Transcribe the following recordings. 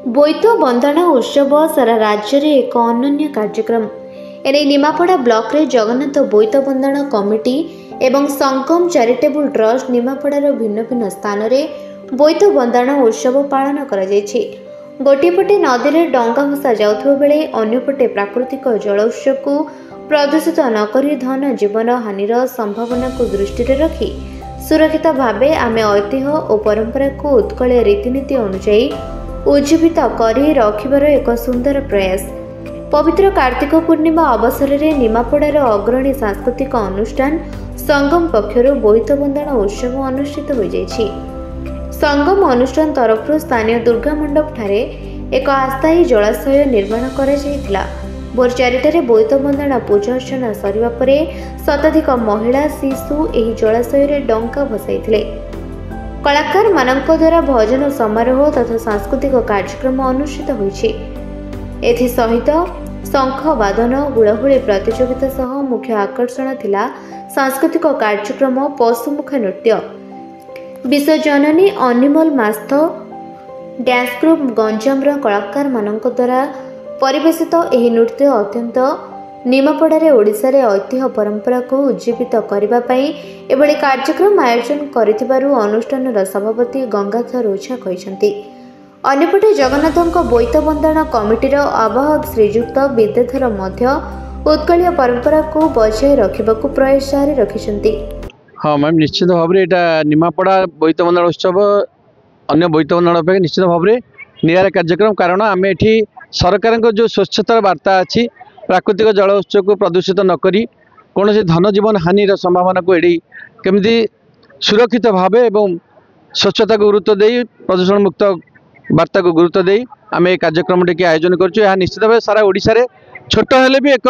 बोईत बंदना उत्सव सारा राज्य में एक अनन्य कार्यक्रम एने निमापड़ा ब्लॉक रे जगन्नाथ बोईत बंदना कमिटी एवं संगम चैरिटेबल ट्रस्ट निमापड़ार भिन्न भिन्न स्थान में बोईत बंदना उत्सव पालन करा जायछि। गोटे पटे नदी में डंगा भसा जाउथबा बेले अन्यपटे प्राकृतिक जल उत्स को प्रदूषित नक धन जीवन हानिर संभावना को दृष्टि रखी सुरक्षित भाव आम ऐतिह्य और परंपरा को उत्कल रीतिनीति अनुଯାयी उज्जीवित करी रखिबार एक सुंदर प्रयास। पवित्र कार्तिक पूर्णिमा अवसर में निमापड़ार अग्रणी सांस्कृतिक अनुष्ठान संगम पक्षर बोईत बंदना उत्सव अनुष्ठित हो जायछि। संगम अनुष्ठान तरफ स्थानीय दुर्गा मंडप ठारे एक अस्थायी जलाशय निर्माण करा जायथिला। भोर 4टारे बोईत बंदना पूजा अर्चना सरिबा परे शताधिक महिला शिशु एही जलाशय रे डंका भसाइथिले। कलाकार मानक द्वारा भजन समारोह तथा सांस्कृतिक कार्यक्रम अनुष्ठित होइछि। एथि सहित शंख वादन हुलहुली प्रतियोगिता सह मुख्य आकर्षण थिला सांस्कृतिक कार्यक्रम पशुमुख नृत्य। विश्वजननी अनिमल मास्थ डांस ग्रुप गंजामर कलाकार मानक द्वारा परिवेशित एही नृत्य अत्यंत निमापड़ारे ओडिशारे ऐतिह्य परंपरा को उज्जीवित करबा पई एभली कार्यक्रम आयोजन करिथिबारु अनुष्ठानर सभापति गंगाधर ओझा कहिसंती। अन्यपटे जगन्नाथक बोईत बंदना कमिटीर आवाहक श्रीयुक्त विद्याधर मध्य उत्कलीय परंपरा को बजाय रखिबाकू प्रयास जारी रखिसंती। हाँ मैम, निश्चित भाव एटा निमापड़ा बोईत बंदना उत्सव अन्य बोईत बंदना अपेक्षा निश्चित भाव निराला कार्यक्रम। कारण आम एठी सरकार जो स्वच्छतार वार्ता अच्छी प्राकृतिक जल उत्स को प्रदूषित नक कौन धन जीवन हानि संभावना को एड़ी केमती सुरक्षित भाव एवं स्वच्छता को गुरुत्व दे प्रदूषण मुक्त वार्ता को गुरुत्व दे आम ये कार्यक्रम टी आयोजन कर निश्चित भाव सारा ओडिशा रे छोट हेले भी एक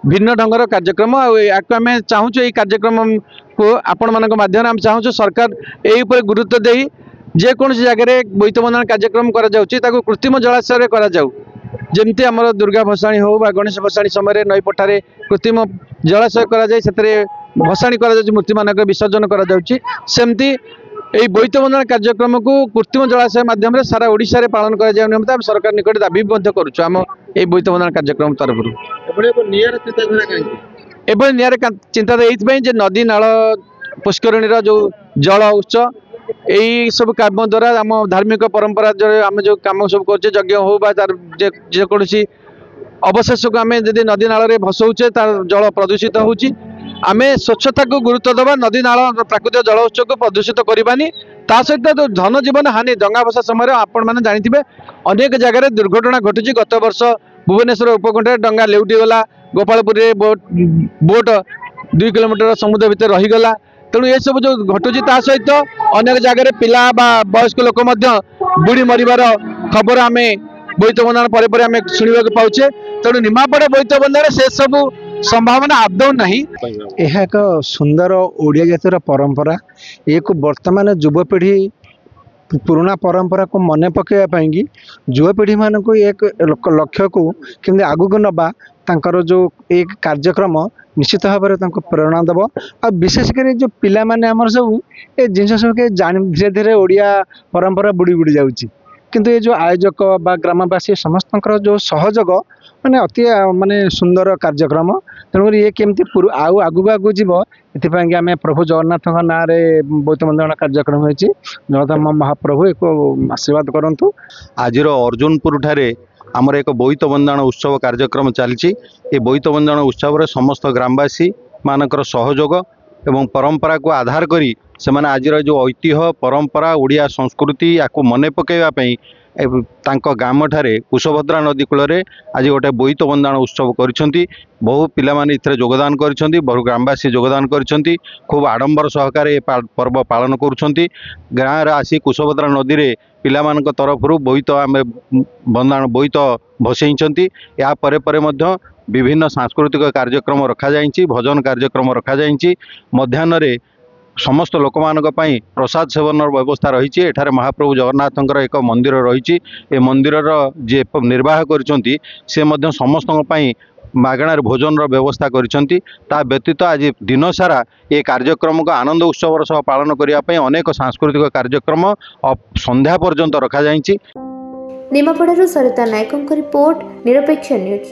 भिन्न ढंगर कार्यक्रम आम चाहूँ ये कार्यक्रम को आपण मान माध्यम आम चाहूँ सरकार यही गुरुत्व दे जेकोसी जगह बोईत बंदना कार्यक्रम करा कृत्रिम जलाशय करा जमती आम दुर्गा भसाणी हो गणेश भसाणी समय नई पठारे कृत्रिम जलाशय कर भसाणी मूर्ति मानक विसर्जन करमती यही बोईत बंदना कार्यक्रम को कृत्रिम जलाशय माध्यम सारा ओडिशा रे पालन कर निमित्त आम सरकार निकट दाबी करुँ आम ये बोईत बंदना कार्यक्रम तरफ नियर चिंताधारा ये नदी नाल पुष्करणी जो जल उत्स यही सब काम द्वारा आम धार्मिक परंपरा जो आम जो कम सब कर यज्ञ हो जेकोसी अवशेष को आम जब नदी नाल भसौचे तार जल प्रदूषित होची आम स्वच्छता को गुरुत्व दबा नदी नाल प्राकृतिक जल उत्स को प्रदूषित करवानी ता सहित जो धन जीवन हानि डंगा भसा समय आपण मैंने जानी अनेक जगह दुर्घटना घटुची। गत वर्ष भुवनेश्वर उपकंठे डंगा लेउटीगला गोपालपुर बोट 2 किलोमीटर समुद्र भितर रहीगला। तेणु ये सब जो घटुची ता सहित अनेक जगह पिला वयस्क लोक बुड़ी मरबार खबर आम बोईत बंदना पर आम शुणा पाचे। तेणु निमापड़ा बोईत बंदना से सब संभावना आदौ नहीं। यह एक सुंदर ओडिया जातिर परंपरा एक वर्तमान युवपीढ़ी पुराना परंपरा को मन पकड़ापी युवपीढ़ी मान को एक लक्ष्य को केमती आगू नवा तांकर जो एक कार्यक्रम निश्चित भाव में प्रेरणा दब आ विशेषकर जो पिला माने आमर सब ये जिन सब के धीरे धीरे ओडिया परंपरा बुड़ी बुड़ी जाउची किंतु ये जो आयोजक बा ग्रामवासी समस्त जो सहयोग माने अति माने सुंदर कार्यक्रम। तेणुक ये केमती आगू आगू जीव ये आम प्रभु जगन्नाथ ना बोईत बंदना कार्यक्रम होती जगन्नाथ महाप्रभु एक आशीर्वाद करंतु। आज अर्जुनपुर ठारे आमर एक बोईत बंदना उत्सव कार्यक्रम चलती। बोईत बंदना उत्सव समस्त ग्रामवासी मानकर सहयोग एवं परंपरा को आधार करी से माने आज जो ऐतिह्य परंपरा ओडिया संस्कृति या मन पकड़ापी गाम ठारे कुशभद्रा नदी कूल आज गोटे बोईत बंदना उत्सव करिसेंती। बहु पिला माने इथरे योगदान करिसेंती, बहु ग्रामवासी योगदान करिसेंती, खूब आडंबर सहकारे पर्व पालन करुछंती। गाँव रे आसी कुशभद्रा नदी रे पिला मानक तरफ बोईत आम बंदना बोईत भसैंती। या परे परे मध्य विभिन्न सांस्कृतिक कार्यक्रम रखा जाइंची, भजन कार्यक्रम रखा जाइंची। मध्याह्न रे समस्त लोक मानक पई प्रसाद सेवन व्यवस्था रही। एठारे महाप्रभु जगन्नाथंकर एक मंदिर रही। ए मंदिर जे निर्वाह करिसेंती से मध्य समस्त पई मागणार भोजन व्यवस्था करिसेंती। ता व्यतीत आज दिन सारा ये कार्यक्रम को आनंद उत्सव सह पालन करने अनेक सांस्कृतिक कार्यक्रम संध्या पर्यंत रखा जाइंची। ନିମାପଡ଼ାରୁ ସରିତା ନାୟକଙ୍କ ରିପୋର୍ଟ ନିରପେକ୍ଷ ନ୍ୟୁଜ୍।